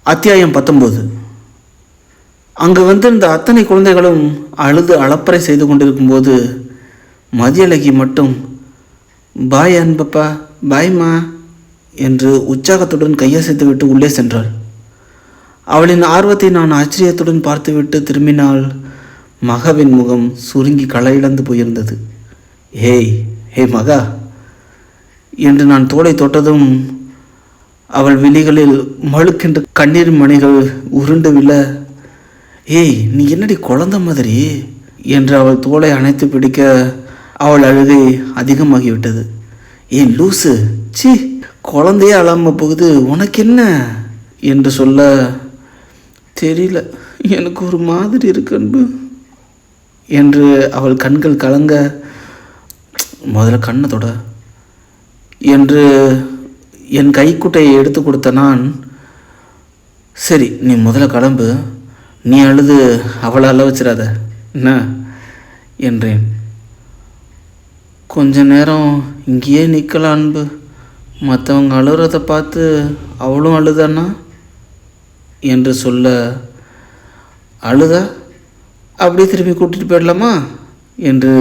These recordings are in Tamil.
அத்தியாயம் 19. அங்கு வந்திருந்த அத்தனை குழந்தைகளும் அழுது அளப்பறை செய்து கொண்டிருக்கும்போது மதியழகி மட்டும் பாய் அன்பப்பா, பாய்மா என்று உற்சாகத்துடன் கையசைத்துவிட்டு உள்ளே சென்றாள். அவளின் ஆர்வத்தை நான் ஆச்சரியத்துடன் பார்த்துவிட்டு திரும்பினால் மகாவின் முகம் சுருங்கி களையிழந்து போயிருந்தது. ஹேய் ஹே மகா என்று நான் தோளை தொட்டதும் அவள் விழிகளில் மழுக்கென்று கண்ணீர் மணிகள் உருண்டு விழ, ஏய் நீ என்னடி குழந்த மாதிரி என்று அவள் தோளை அணைத்து பிடிக்க அவள் அழுகை அதிகமாகிவிட்டது. ஏய் லூசு, சி குழந்தையே அழாம போகுது, உனக்கு என்ன என்று சொல்ல, தெரியல எனக்கு ஒரு மாதிரி இருக்கு அன்பு என்று அவள் கண்கள் கலங்க, முதல்ல கண்ணை தொட என்று என் கைக்குட்டையை எடுத்து கொடுத்த நான், சரி நீ முதல்ல கிளம்பு, நீ அழுது அவளை அழ வச்சிடாத என்ன என்றேன். கொஞ்ச நேரம் இங்கேயே நிற்கலாம் அன்பு, மற்றவங்க அழுகிறத பார்த்து அவளும் அழுதானா என்று சொல்ல, அழுதா அப்படியே திரும்பி கூட்டிகிட்டு போயிடலாமா என்று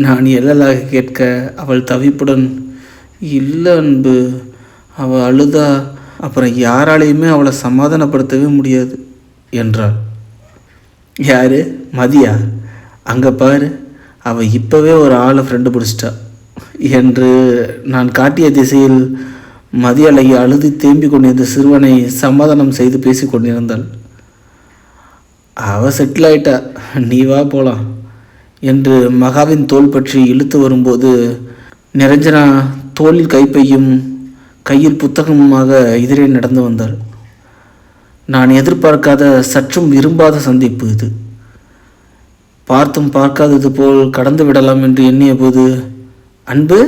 நான் எழலாக கேட்க அவள் தவிப்புடன், இல்லை அன்பு, அவள் அழுதா அப்புறம் யாராலையுமே அவளை சமாதானப்படுத்தவே முடியாது என்றாள். யார் மதியா? அங்கே பாரு, அவள் இப்போவே ஒரு ஆளை ஃப்ரெண்டு பிடிச்சிட்டா என்று நான் காட்டிய திசையில் மதியழகி அழுது தேம்பி கொண்டிருந்த சிறுவனை சமாதானம் செய்து பேசி கொண்டிருந்தாள். அவள் செட்டில் ஆயிட்டா, நீ வா போகலாம் என்று மகாவின் தோள் பற்றி இழுத்து வரும்போது நிரஞ்சனா தோளில் கைப்பையும் கையில் புத்தகமுமாக எதிரே நடந்து வந்தாள். நான் எதிர்பார்க்காத சற்றும் விரும்பாத சந்திப்பு இது. பார்த்தும் பார்க்காதது போல் கடந்து விடலாம் என்று எண்ணிய போது அன்பு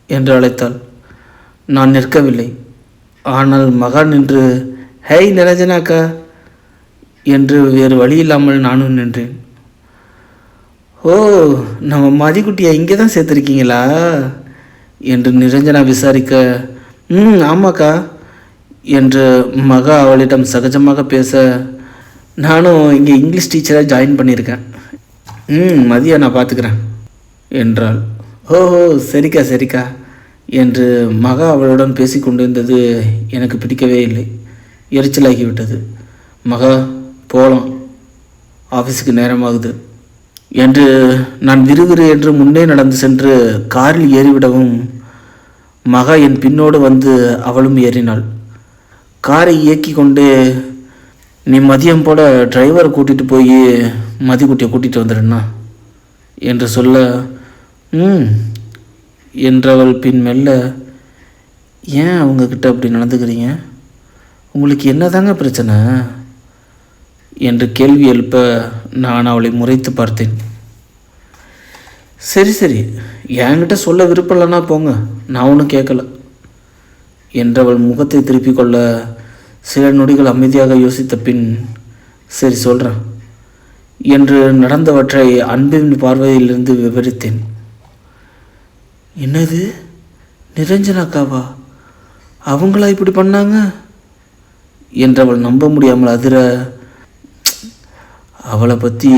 என்று அழைத்தாள். நான் நிற்கவில்லை. ஆனால் மகா நின்று ஹேய் நிரஞ்சனாக்கா என்று வேறு வழி இல்லாமல் நானும் நின்றேன். ஓ, நம்ம மதிக்குட்டியை இங்கே தான் சேர்த்துருக்கீங்களா என்று நிரஞ்சனா விசாரிக்க, ஆமாக்கா என்று மகா அவளிடம் சகஜமாக பேச, நானும் இங்கே இங்கிலீஷ் டீச்சராக ஜாயின் பண்ணியிருக்கேன். மதியா நான் பார்த்துக்கிறேன் என்றாள். ஓஹோ சரிக்கா சரிக்கா என்று மகா அவளுடன் பேசி கொண்டிருந்தது எனக்கு பிடிக்கவே இல்லை, எரிச்சலாகிவிட்டது. மகா போகலாம், ஆஃபீஸுக்கு நேரமாகுது என்று நான் விறுவிறு என்று முன்னே நடந்து சென்று காரில் ஏறிவிடவும் மகா என் பின்னோடு வந்து அவளும் ஏறினாள். காரை இயக்கி கொண்டு, நீ மதியம் போல் டிரைவரை கூட்டிகிட்டு போய் மதிக்குட்டியை கூட்டிகிட்டு வந்துடுண்ணா என்று சொல்ல, என்றவள் பின் மெல்ல, ஏன் அவங்கக்கிட்ட அப்படி நடந்துக்கிறீங்க, உங்களுக்கு என்னதாங்க பிரச்சனை என்று கேள்வி எழுப்ப நான் அவளை முறைத்து பார்த்தேன். சரி சரி, என்கிட்ட சொல்ல விருப்பம் இல்லைன்னா போங்க, நான் ஒன்றும் கேட்கல என்றவள் முகத்தை திருப்பிக் கொள்ள சில நொடிகள் அமைதியாக யோசித்த பின், சரி சொல்கிறேன் என்று நடந்தவற்றை அன்பின் பார்வையிலிருந்து விவரித்தேன். என்னது நிரஞ்சனாக்காவா, அவங்களா இப்படி பண்ணாங்க என்றவள் நம்ப முடியாமல் அதிர, அவளை பற்றி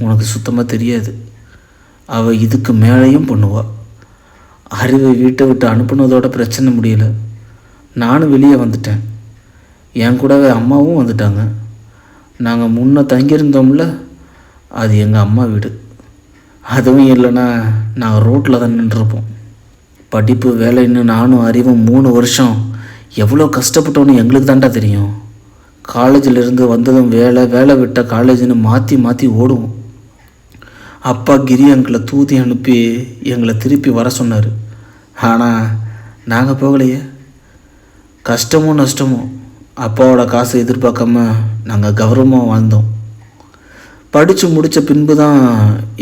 உனக்கு சுத்தமாக தெரியாது, அவள் இதுக்கு மேலேயும் பண்ணுவாள். அறிவை வீட்டை விட்டு அனுப்புனதோட பிரச்சனை முடியலை, நானும் வெளியே வந்துட்டேன், என் கூடவே அம்மாவும் வந்துட்டாங்க. நாங்கள் முன்ன தங்கியிருந்தோம்ல, அது எங்கள் அம்மா வீடு. அதுவும் இல்லைன்னா நாங்கள் ரோட்டில் தான் நின்றுருப்போம். படிப்பு வேலைன்னு நானும் அறிவும் 3 வருஷம் எவ்வளோ கஷ்டப்பட்டோன்னு எங்களுக்கு தாண்டா தெரியும். காலேஜிலிருந்து வந்ததும் வேலை, வேலை விட்ட காலேஜுன்னு மாற்றி மாற்றி ஓடுவோம். அப்பா கிரி அங்கிளை தூதி அனுப்பி எங்களை திருப்பி வர சொன்னார். ஆனால் நாங்கள் போகலையே. கஷ்டமோ நஷ்டமோ அப்பாவோட காசை எதிர்பார்க்காம நாங்கள் கௌரவமாக வாழ்ந்தோம். படித்து முடித்த பின்பு தான்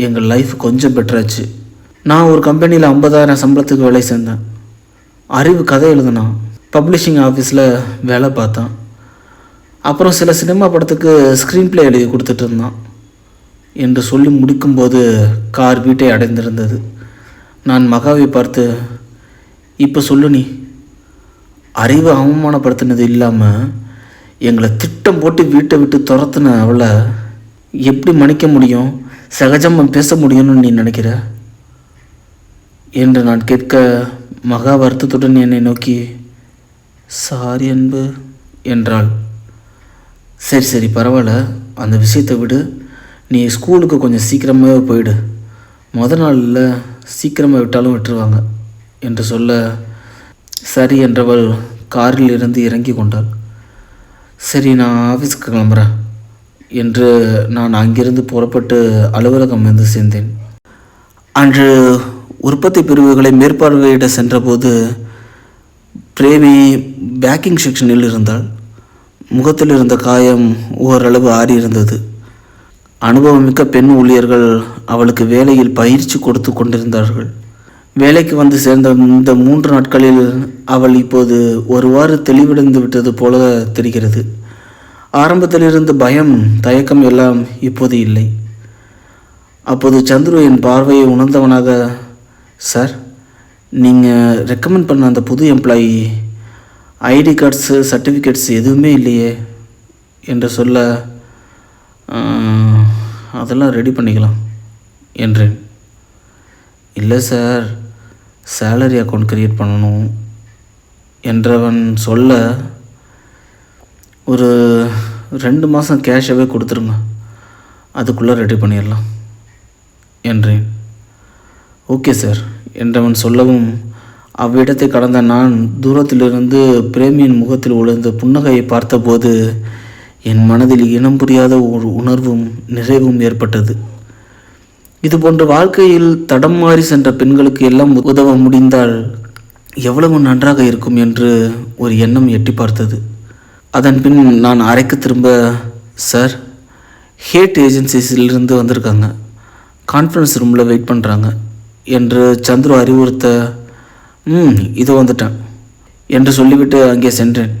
எங்கள் லைஃப் கொஞ்சம் பெட்டராச்சு. நான் ஒரு கம்பெனியில் 50,000 சம்பளத்துக்கு வேலை சேர்ந்தேன். அறிவு கதை எழுதினான், பப்ளிஷிங் ஆஃபீஸில் வேலை பார்த்தான். அப்புறம் சில சினிமா படத்துக்கு ஸ்க்ரீன் ப்ளே எழுதி கொடுத்துட்டு இருந்தான் என்று சொல்லி முடிக்கும்போது கார் வீட்டை அடைந்திருந்தது. நான் மகாவை பார்த்து, இப்போ சொல்லு, நீ அறிவை அவமானப்படுத்தினது இல்லாமல் எங்களை திட்டம் போட்டு வீட்டை விட்டு துரத்துன அவளை எப்படி மன்னிக்க முடியும், சகஜமாக பேச முடியும்னு நீ நினைக்கிற என்று நான் கேட்க, மகா வருத்தத்துடன் என்னை நோக்கி சாரி அன்பு என்றாள். சரி சரி பரவாயில்ல, அந்த விஷயத்தை விடு. நீ ஸ்கூலுக்கு கொஞ்சம் சீக்கிரமாகவே போயிடு. நாளில் சீக்கிரமாக விட்டாலும் விட்டுருவாங்க என்று சொல்ல, சரி என்றவள் காரில் இருந்து இறங்கி கொண்டாள். சரி நான் ஆஃபீஸுக்கு கிளம்புறேன் என்று நான் அங்கிருந்து புறப்பட்டு அலுவலகம் வந்து சேர்ந்தேன். அன்று உற்பத்தி பிரிவுகளை மேற்பார்வையிட சென்றபோது பிரேமி பேக்கிங் செக்ஷனில் இருந்தாள். முகத்தில் இருந்த காயம் ஓரளவு ஆறியிருந்தது. அனுபவமிக்க பெண் ஊழியர்கள் அவளுக்கு வேலையில் பயிற்சி கொடுத்து கொண்டிருந்தார்கள். வேலைக்கு வந்து சேர்ந்த இந்த 3 நாட்களில் அவள் இப்போது ஒருவாறு தெளிவடைந்து விட்டது போல தெரிகிறது. ஆரம்பத்தில் இருந்த பயம், தயக்கம் எல்லாம் இப்போது இல்லை. அப்போது சந்துரு என் பார்வையை உணர்ந்தவனாக, சார், நீங்கள் ரெக்கமெண்ட் பண்ண அந்த புது எம்ப்ளாயி ஐடி கார்ட்ஸு சர்டிஃபிகேட்ஸ் எதுவுமே இல்லையே என்று சொல்ல, அதெல்லாம் ரெடி பண்ணிக்கலாம் என்றேன். இல்லை சார், சேலரி அக்கௌண்ட் க்ரியேட் பண்ணணும் என்றவன் சொல்ல, ஒரு 2 மாதம் கேஷாகவே கொடுத்துருங்க, அதுக்குள்ளே ரெடி பண்ணிடலாம் என்றேன். ஓகே சார் என்றவன் சொல்லவும், அவ்விடத்தை கடந்த நான் தூரத்திலிருந்து பிரேமியின் முகத்தில் விழுந்த புன்னகையை பார்த்தபோது என் மனதில் இனம் புரியாத ஒரு உணர்வும் நிறைவும் ஏற்பட்டது. இதுபோன்ற வாழ்க்கையில் தடம் மாறி சென்ற பெண்களுக்கு எல்லாம் உதவ முடிந்தால் எவ்வளவு நன்றாக இருக்கும் என்று ஒரு எண்ணம் எட்டி பார்த்தது. அதன் பின் நான் அறைக்கு திரும்ப, சார், ஹேட் ஏஜென்சிஸிலிருந்து வந்திருக்காங்க, கான்ஃபரன்ஸ் ரூமில் வெயிட் பண்ணுறாங்க என்று சந்துரு அறிவுறுத்த, இதோ வந்துட்டேன் என்று சொல்லிவிட்டு அங்கே சென்றேன்.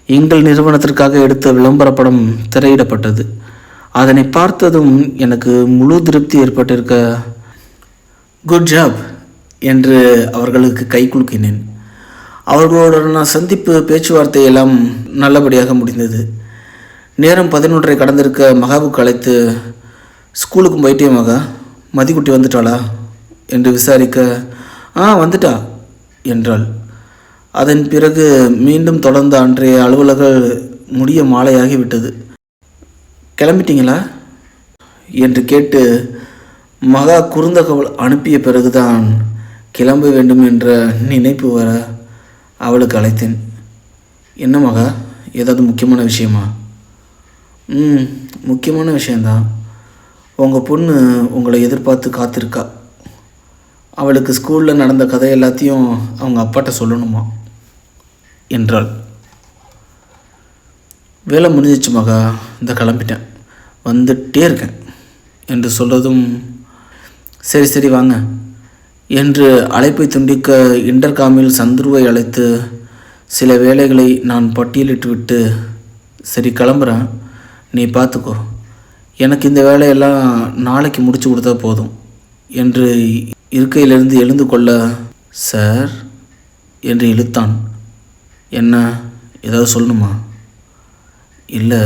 எங்கள் நிறுவனத்திற்காக எடுத்த விளம்பர படம் திரையிடப்பட்டது. அதனை பார்த்ததும் எனக்கு முழு திருப்தி ஏற்பட்டிருக்க, குட் ஜாப் என்று அவர்களுக்கு கை குலுக்கினேன். அவர்களோட சந்திப்பு பேச்சுவார்த்தை எல்லாம் நல்லபடியாக முடிந்தது. நேரம் 11:30 கடந்திருக்க மகாவுக்கு அழைத்து, ஸ்கூலுக்கும் போயிட்டே மகா, மதிக்குட்டி வந்துட்டாளா என்று விசாரிக்க, வந்துட்டா என்றாள். அதன் பிறகு மீண்டும் தொடர்ந்த அன்றைய அலுவலர்கள் முடிய மாலையாகிவிட்டது. கிளம்பிட்டீங்களா என்று கேட்டு மகா குறுந்தகவல் அனுப்பிய பிறகுதான் கிளம்ப வேண்டும் என்ற நினைப்பு வர அவளுக்கு அழைத்தேன். என்ன மகா, ஏதாவது முக்கியமான விஷயமா? முக்கியமான விஷயந்தான். உங்கள் பொண்ணு உங்களை எதிர்பார்த்து காத்திருக்கா. அவளுக்கு ஸ்கூலில் நடந்த கதை எல்லாத்தையும் அவங்க அப்பாட்ட சொல்லணுமா என்றாள். வேலை முடிஞ்சிச்சு மகா, இந்த கிளம்பிட்டேன், வந்துட்டே இருக்கேன் என்று சொல்கிறதும், சரி சரி வாங்க என்று அழைப்பை துண்டிக்க இன்டர்காமில் சந்துருவை அழைத்து சில வேலைகளை நான் பட்டியலிட்டு விட்டு, சரி கிளம்புறேன், நீ பார்த்துக்கோ, எனக்கு இந்த வேலையெல்லாம் நாளைக்கு முடிச்சு கொடுத்தா போதும் என்று இருக்கையிலிருந்து எழுந்து கொள்ள, சார் என்று இழுத்தான். என்ன, ஏதாவது சொல்லணுமா? இல்லை,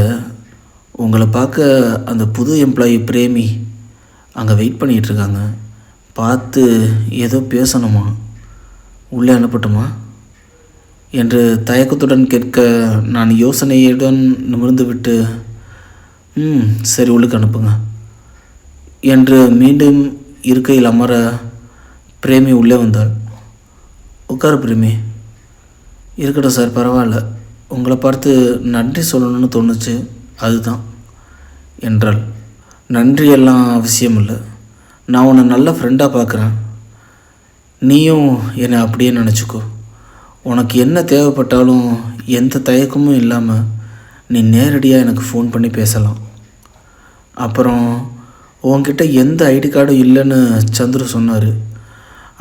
உங்களை பார்க்க அந்த புது எம்ப்ளாயி பிரேமி அங்கே வெயிட் பண்ணிகிட்ருக்காங்க, பார்த்து ஏதோ பேசணுமா, உள்ளே அனுப்பட்டுமா என்று தயக்கத்துடன் கேட்க, நான் யோசனையுடன் நிமிர்ந்து விட்டு, சரி உள்ளுக்கு அனுப்புங்க என்று மீண்டும் இருக்கையில் அமர பிரேமி உள்ளே வந்தாள். உட்காரு பிரேமி. இருக்கட்டும் சார், பரவாயில்ல, உங்களை பார்த்து நன்றி சொல்லணும்னு தோணுச்சு, அதுதான் என்றாள். நன்றியெல்லாம் அவசியம் இல்லை, நான் உன்னை நல்ல ஃப்ரெண்டாக பார்க்குறேன், நீயும் என்னை அப்படியே நினச்சிக்கோ. உனக்கு என்ன தேவைப்பட்டாலும் எந்த தயக்கமும் இல்லாமல் நீ நேரடியாக எனக்கு ஃபோன் பண்ணி பேசலாம். அப்புறம் உன்கிட்ட எந்த ஐடி கார்டும் இல்லைன்னு சந்துரு சொன்னார்,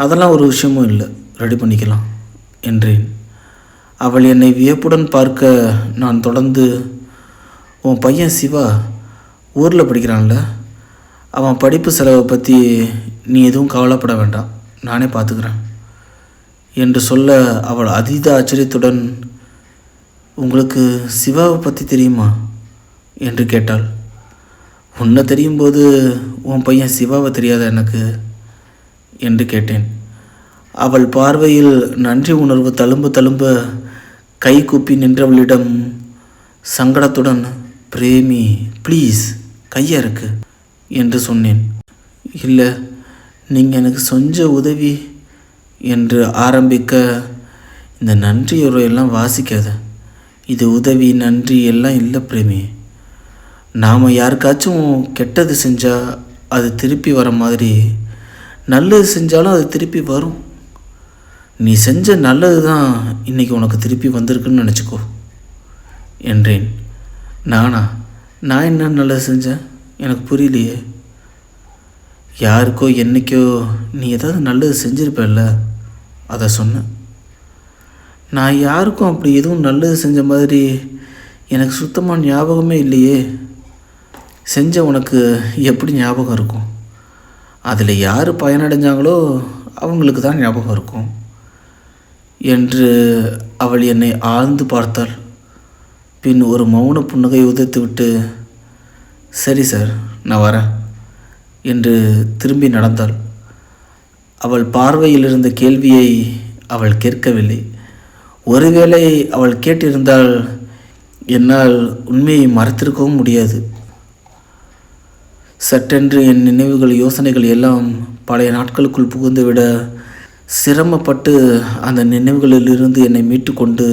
அதெல்லாம் ஒரு விஷயமும் இல்லை, ரெடி பண்ணிக்கலாம் என்றேன். அவள் என்னை வியப்புடன் பார்க்க நான் தொடர்ந்து, உன் பையன் சிவா ஊரில் படிக்கிறான்ல, அவன் படிப்பு செலவை பற்றி நீ எதுவும் கவலைப்பட வேண்டாம், நானே பார்த்துக்கிறேன் என்று சொல்ல, அவள் அதீத ஆச்சரியத்துடன், உங்களுக்கு சிவாவை பற்றி தெரியுமா என்று கேட்டாள். உன்னை தெரியும் போது உன் பையன் சிவாவை தெரியாத எனக்கு என்று கேட்டேன். அவள் பார்வையில் நன்றி உணர்வு தழும்ப தழும்ப கை கூப்பி நின்றவளிடம் சங்கடத்துடன், பிரேமி ப்ளீஸ் கையா இருக்கு என்று சொன்னேன். இல்லை, நீங்கள் எனக்கு செஞ்ச உதவி என்று ஆரம்பிக்க, இந்த நன்றியுரையெல்லாம் வாசிக்காத. இது உதவி நன்றி எல்லாம் இல்லை பிரேமி. நாம் யாருக்காச்சும் கெட்டது செஞ்சால் அது திருப்பி வர மாதிரி நல்லது செஞ்சாலும் அது திருப்பி வரும். நீ செஞ்ச நல்லது தான் இன்றைக்கி உனக்கு திருப்பி வந்திருக்குன்னு நினச்சிக்கோ என்றேன். நான் என்ன நல்லது செஞ்சேன் எனக்கு புரியலையே. யாருக்கோ என்றைக்கோ நீ ஏதாவது நல்லது செஞ்சுருப்பல்ல, அதை சொன்னேன். நான் யாருக்கும் அப்படி எதுவும் நல்லது செஞ்ச மாதிரி எனக்கு சுத்தமாக ஞாபகமே இல்லையே. செஞ்ச உனக்கு எப்படி ஞாபகம் இருக்கும்? அதில் யார் பயனடைஞ்சாங்களோ அவங்களுக்கு தான் ஞாபகம் இருக்கும் என்று அவள் என்னை ஆழ்ந்து பார்த்தாள். பின் ஒரு மௌன புன்னகை உதிர்த்து விட்டு, சரி சார், நான் வரேன் என்று திரும்பி நடந்தாள். அவள் பார்வையில் இருந்த கேள்வியை அவள் கேட்கவில்லை. ஒருவேளை அவள் கேட்டிருந்தால் என்னால் உண்மையை மறைத்திருக்கவும் முடியாது. சட்டென்று என் நினைவுகள் யோசனைகள் எல்லாம் பழைய நாட்களுக்குள் புகுந்துவிட சிரமப்பட்டு அந்த நினைவுகளிலிருந்து என்னை மீட்டு கொண்டு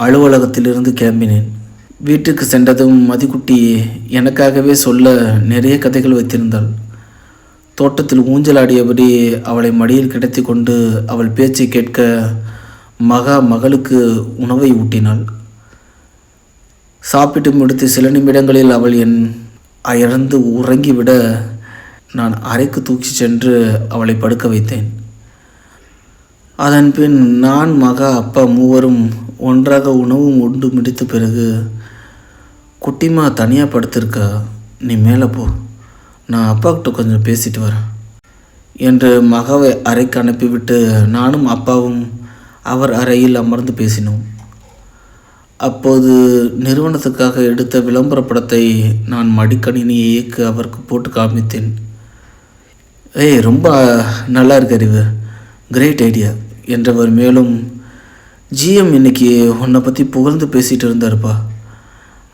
அலுவலகத்திலிருந்து கிளம்பினேன். வீட்டுக்கு சென்றதும் மதிக்குட்டி எனக்காகவே சொல்ல நிறைய கதைகள் வைத்திருந்தாள். தோட்டத்தில் ஊஞ்சலாடியபடி அவளை மடியில் கிடத்தி கொண்டு அவள் பேச்சை கேட்க மகளுக்கு உணவை ஊட்டினாள். சாப்பிட்டு முடித்து சில நிமிடங்களில் அவள் என் அயர்ந்து உறங்கிவிட நான் அறைக்கு தூக்கி சென்று அவளை படுக்க வைத்தேன். அதன் பின் நான் அப்பா மூவரும் ஒன்றாக உணவும் உண்டு முடித்த பிறகு, குட்டிமா தனியாக படுத்திருக்கா, நீ மேலே போ, நான் அப்பாக்கிட்ட கொஞ்சம் பேசிட்டு வரேன் என்று மகாவை அறைக்கு அனுப்பிவிட்டு நானும் அப்பாவும் அவர் அறையில் அமர்ந்து பேசினோம். அப்போது நிறுவனத்துக்காக எடுத்த விளம்பர படத்தை நான் மடிக்கணினியை இயக்க அவருக்கு போட்டு காமித்தேன். ரொம்ப நல்லா இருக்கு அறிவு, கிரேட் ஐடியா என்றவர் மேலும், ஜிஎம் இன்னைக்கு உன்னை பற்றி புகழ்ந்து பேசிகிட்டு இருந்தாருப்பா.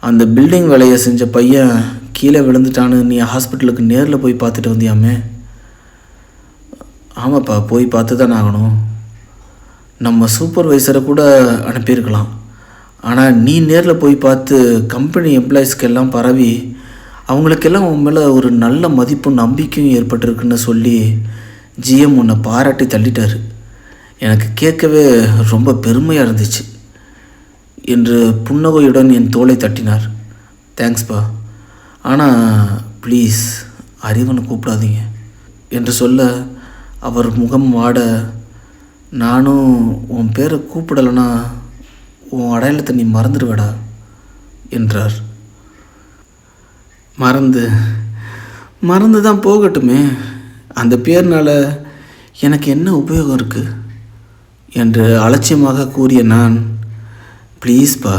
அந்த பில்டிங் வேலையை செஞ்ச பையன் கீழே விழுந்துட்டான்னு நீ ஹாஸ்பிட்டலுக்கு நேரில் போய் பார்த்துட்டு வந்தியாமே? ஆமாப்பா, போய் பார்த்து தானே ஆகணும். நம்ம சூப்பர்வைசரை கூட அனுப்பியிருக்கலாம். ஆனால் நீ நேரில் போய் பார்த்து கம்பெனி எம்ப்ளாயீஸ்க்கெல்லாம் பரவி அவங்களுக்கெல்லாம் உன் மேலே ஒரு நல்ல மதிப்பும் நம்பிக்கையும் ஏற்பட்டிருக்குன்னு சொல்லி ஜிஎம் உன்னை பாராட்டி தள்ளிட்டார். எனக்கு கேட்கவே ரொம்ப பெருமையாக இருந்துச்சு என்று புன்னகையுடன் என் தோளை தட்டினார். தேங்க்ஸ்பா, ஆனால் ப்ளீஸ் அறிவனை கூப்பிடாதீங்க என்று சொல்ல அவர் முகம் வாட, நானும் உன் பேரை கூப்பிடலைன்னா உன் அடையாளத்தை நீ மறந்துடுவேடா என்றார். மறந்து தான் போகட்டுமே, அந்த பேர்னால் எனக்கு என்ன உபயோகம் இருக்குது என்று அலட்சியமாக கூறிய நான், ப்ளீஸ்பா,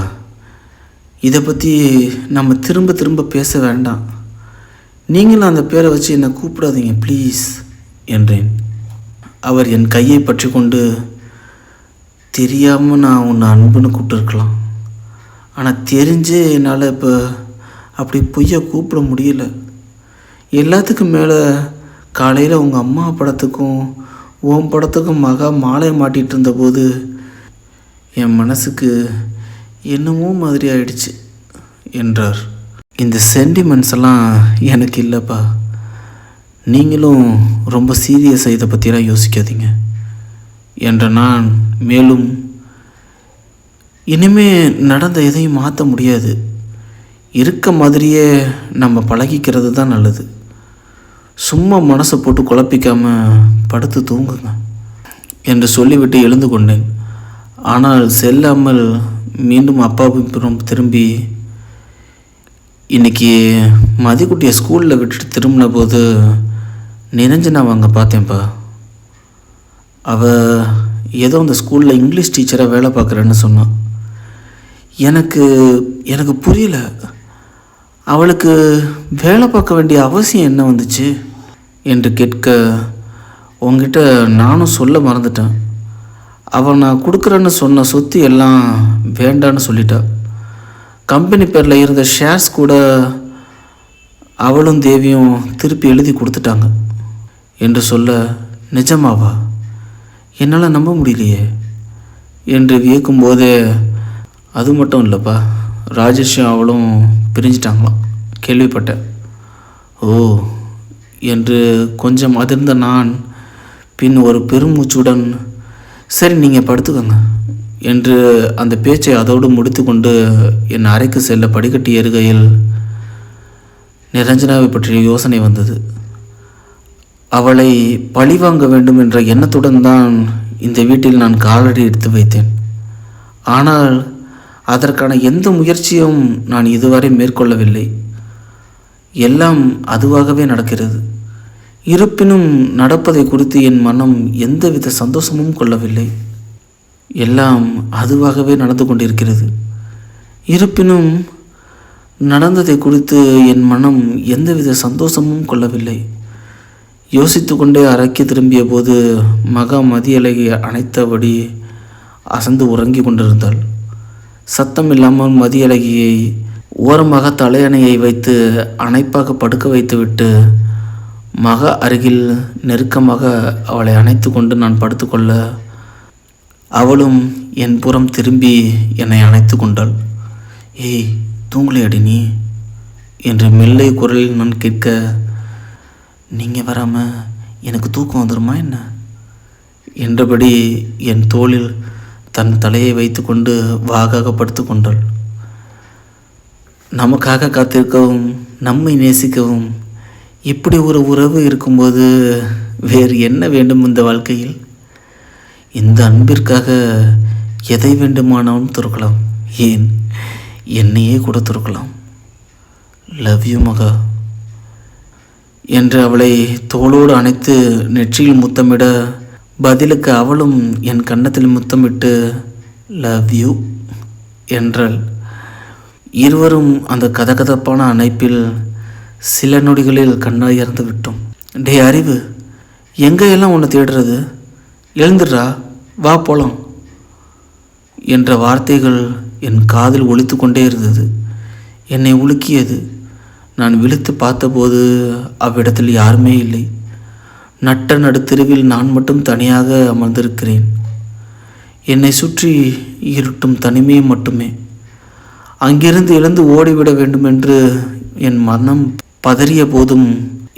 இதை பற்றி நம்ம திரும்ப திரும்ப பேச வேண்டாம், நீங்களும் அந்த பேரை வச்சு என்னை கூப்பிடாதீங்க ப்ளீஸ் என்றேன். அவர் என் கையை பற்றி கொண்டு, தெரியாமல் நான் உன்னை அன்புன்னு கூப்பிட்டுருக்கலாம், ஆனால் தெரிஞ்சே என்னால் இப்போ அப்படி பொய்யை கூப்பிட முடியல. எல்லாத்துக்கும் மேலே காலையில் உங்கள் அம்மா படத்துக்கும் உன் படத்துக்கும் மாலை மாட்டிகிட்டு இருந்தபோது என் மனசுக்கு என்னமோ மாதிரி ஆயிடுச்சு என்றார். இந்த சென்டிமெண்ட்ஸ் எல்லாம் எனக்கு இல்லைப்பா, நீங்களும் ரொம்ப சீரியஸாக இதை பற்றிலாம் யோசிக்காதீங்க என்ற நான் மேலும், இனிமே நடந்த எதையும் மாற்ற முடியாது, இருக்க மாதிரியே நம்ம பழகிக்கிறது தான் நல்லது, சும்மா மனசை போட்டு குழப்பிக்காமல் படுத்து தூங்குங்க என்று சொல்லிவிட்டு எழுந்து கொண்டேன். ஆனால் செல்லாமல் மீண்டும் அப்பாவுக்கு திரும்பி, இன்றைக்கி மதிக்குட்டியை ஸ்கூலில் விட்டுட்டு திரும்பின போது நிரஞ்சனாவை அங்கே பார்த்தேன்ப்பா. அவள் ஏதோ அந்த ஸ்கூலில் இங்கிலீஷ் டீச்சராக வேலை பார்க்குறேன்னு சொன்னான். எனக்கு எனக்கு புரியல. அவளுக்கு வேலை பார்க்க வேண்டிய அவசியம் என்ன வந்துச்சு என்று கேட்க, உங்ககிட்ட நானும் சொல்ல மறந்துட்டேன். அவள் நான் கொடுக்குறேன்னு சொன்ன சொத்து எல்லாம் வேண்டான்னு சொல்லிட்டா. கம்பெனி பேரில் இருந்த ஷேர்ஸ் கூட அவளும் தேவியும் திருப்பி எழுதி கொடுத்துட்டாங்க என்று சொல்ல, நிஜமாவா? என்னால் நம்ப முடியலையே என்று வியக்கும்போதே, அது மட்டும் இல்லைப்பா, ராஜேஷும் அவளும் பிரிஞ்சிட்டாங்களாம், கேள்விப்பட்டேன். ஓ என்று கொஞ்சம் அதிர்ந்த நான் பின் ஒரு பெருமூச்சுடன், சரி நீங்கள் படுத்துக்கோங்க என்று அந்த பேச்சை அதோடு முடித்து கொண்டு என் அறைக்கு செல்ல படிக்கட்டி ஏறுகையில் நிரஞ்சனாவை பற்றிய யோசனை வந்தது. அவளை பழிவாங்க வேண்டும் என்ற எண்ணத்துடன் தான் இந்த வீட்டில் நான் காலடி எடுத்து வைத்தேன். ஆனால் அதற்கான எந்த முயற்சியும் நான் இதுவரை மேற்கொள்ளவில்லை. எல்லாம் அதுவாகவே நடக்கிறது. இருப்பினும் நடப்பதை குறித்து என் மனம் எந்தவித சந்தோஷமும் கொள்ளவில்லை. எல்லாம் அதுவாகவே நடந்து கொண்டிருக்கிறது. இருப்பினும் நடந்ததை குறித்து என் மனம் எந்தவித சந்தோஷமும் கொள்ளவில்லை. யோசித்து கொண்டே அறைக்கு திரும்பிய போது மகா மதியழகி அணைத்தபடி அசந்து உறங்கி கொண்டிருந்தாள். சத்தம் இல்லாமல் மதியழகியை ஓரமாக தலையணையை வைத்து அணைப்பாக படுக்க வைத்துவிட்டு மக அருகில் நெருக்கமாக அவளை அணைத்து கொண்டு நான் படுத்துக்கொள்ள, அவளும் என் புறம் திரும்பி என்னை அணைத்து கொண்டாள். ஏய், தூங்கலையாடி நீ என்று மெல்லை குரலில் நான் கேட்க, நீங்கள் வராமல் எனக்கு தூக்கம் வந்துடுமா என்ன என்றபடி என் தோளில் தன் தலையை வைத்து கொண்டு வாகாக படுத்து கொண்டாள். நமக்காக காத்திருக்கவும் நம்மை நேசிக்கவும் இப்படி ஒரு உறவு இருக்கும்போது வேறு என்ன வேண்டும் இந்த வாழ்க்கையில்? இந்த அன்பிற்காக எதை வேண்டுமானாலும் துறக்கலாம், ஏன் என்னையே கூட துறக்கலாம். லவ் யூ மகா என்று அவளை தோளோடு அணைத்து நெற்றியில் முத்தமிட, பதிலுக்கு அவளும் என் கன்னத்தில் முத்தமிட்டு லவ் யூ என்றாள். இருவரும் அந்த கதகதப்பான அணைப்பில் சில நொடிகளில் கண்ணாயர்ந்து விட்டோம். டே அறிவு, எங்கெல்லாம் உன்னை தேடுறது? எழுந்துடுறா, வா போலாம் என்ற வார்த்தைகள் என் காதில் ஒலித்து கொண்டே இருந்தது. என்னை உலுக்கியது. நான் விழித்து பார்த்தபோது அவ்விடத்தில் யாருமே இல்லை. நட்ட நடுத்தெருவில் நான் மட்டும் தனியாக அமர்ந்திருக்கிறேன். என்னை சுற்றி இருட்டும் தனிமையை மட்டுமே. அங்கிருந்து எழுந்து ஓடிவிட வேண்டுமென்று என் மனம் பதறிய போதும்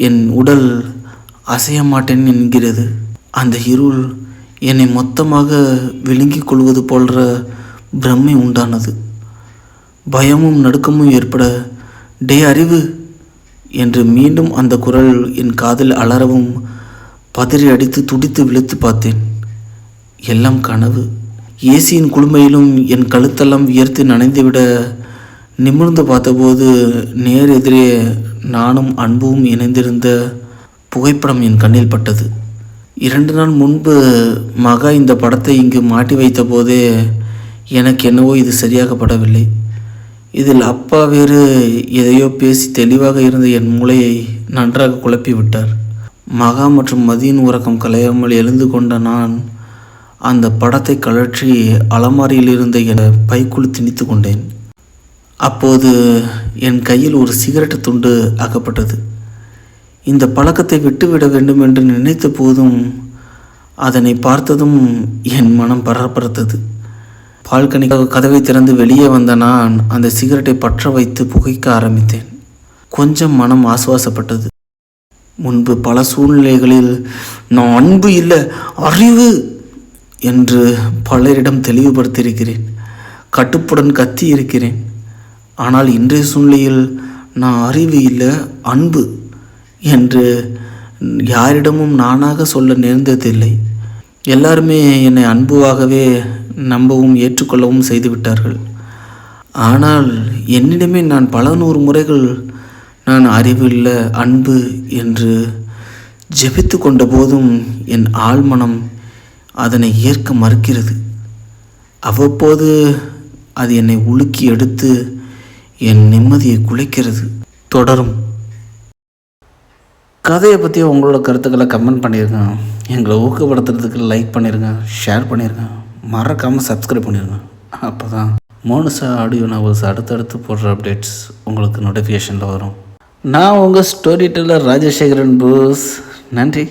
என் உடல் அசைய மாட்டேன் என்கிறது. அந்த இருள் என்னை மொத்தமாக விழுங்கிக் கொள்வது போன்ற பிரமை உண்டானது. பயமும் நடுக்கமும் ஏற்பட, டே அறிவு என்று மீண்டும் அந்த குரல் என் காதில் அலறவும் பதறி அடித்து துடித்து விழுத்து பார்த்தேன். எல்லாம் கனவு. ஏசியின் குளுமையிலும் என் கழுத்தெல்லாம் வியர்த்து நனைந்துவிட நிமிர்ந்து பார்த்தபோது நேர் எதிரே நானும் அன்பும் இணைந்திருந்த புகைப்படம் என் கண்ணில் பட்டது. 2 நாள் முன்பு மகா இந்த படத்தை இங்கு மாட்டி வைத்த போதே எனக்கு என்னவோ இது சரியாக படவில்லை. இதில் அப்பா வேறு எதையோ பேசி தெளிவாக இருந்த என் மூளையை நன்றாக குழப்பி விட்டார். மகா மற்றும் மதியின் உறக்கம் கலையாமல் எழுந்து கொண்ட நான் அந்த படத்தை கழற்றி அலமாரியில் இருந்த என் பைக்குள் திணித்து கொண்டேன். அப்போது என் கையில் ஒரு சிகரெட்டு துண்டு அகப்பட்டது. இந்த பழக்கத்தை விட்டுவிட வேண்டும் என்று நினைத்த போதும் அதனை பார்த்ததும் என் மனம் பரபரத்தது. பால்கனி கதவை திறந்து வெளியே வந்த நான் அந்த சிகரெட்டை பற்ற வைத்து புகைக்க ஆரம்பித்தேன். கொஞ்சம் மனம் ஆசுவாசப்பட்டது. முன்பு பல சூழ்நிலைகளில் நான் அன்பு இல்லை அறிவு என்று பலரிடம் தெளிவுபடுத்தியிருக்கிறேன், கட்டுப்புடன் கத்தி இருக்கிறேன். ஆனால் இன்றைய சூழ்நிலையில் நான் அறிவு இல்லை அன்பு என்று யாரிடமும் நானாக சொல்ல நேர்ந்ததில்லை. எல்லாருமே என்னை அன்புவாகவே நம்பவும் ஏற்றுக்கொள்ளவும் செய்துவிட்டார்கள். ஆனால் என்னிடமே நான் பல 100 முறைகள் நான் அறிவில்லை அன்பு என்று ஜெபித்து கொண்ட போதும் என் ஆழ்மனம் அதனை ஏற்க மறுக்கிறது. அவ்வப்போது அது என்னை உலுக்கி எடுத்து என் நிம்மதியை குலைக்கிறது. தொடரும். கதையை பற்றி உங்களோட கருத்துக்களை கமெண்ட் பண்ணிடுங்க. எங்களை ஊக்கப்படுத்துறதுக்கு லைக் பண்ணிடுங்க, ஷேர் பண்ணிடுங்க, மறக்காமல் சப்ஸ்கிரைப் பண்ணிடுங்க. அப்போ தான் மோனுசா ஆடியோ நாவல்ஸ் அடுத்தடுத்து போடுற அப்டேட்ஸ் உங்களுக்கு நோட்டிஃபிகேஷனில் வரும். நான் உங்கள் ஸ்டோரி டெல்லர் ராஜசேகரன் போஸ். நன்றி.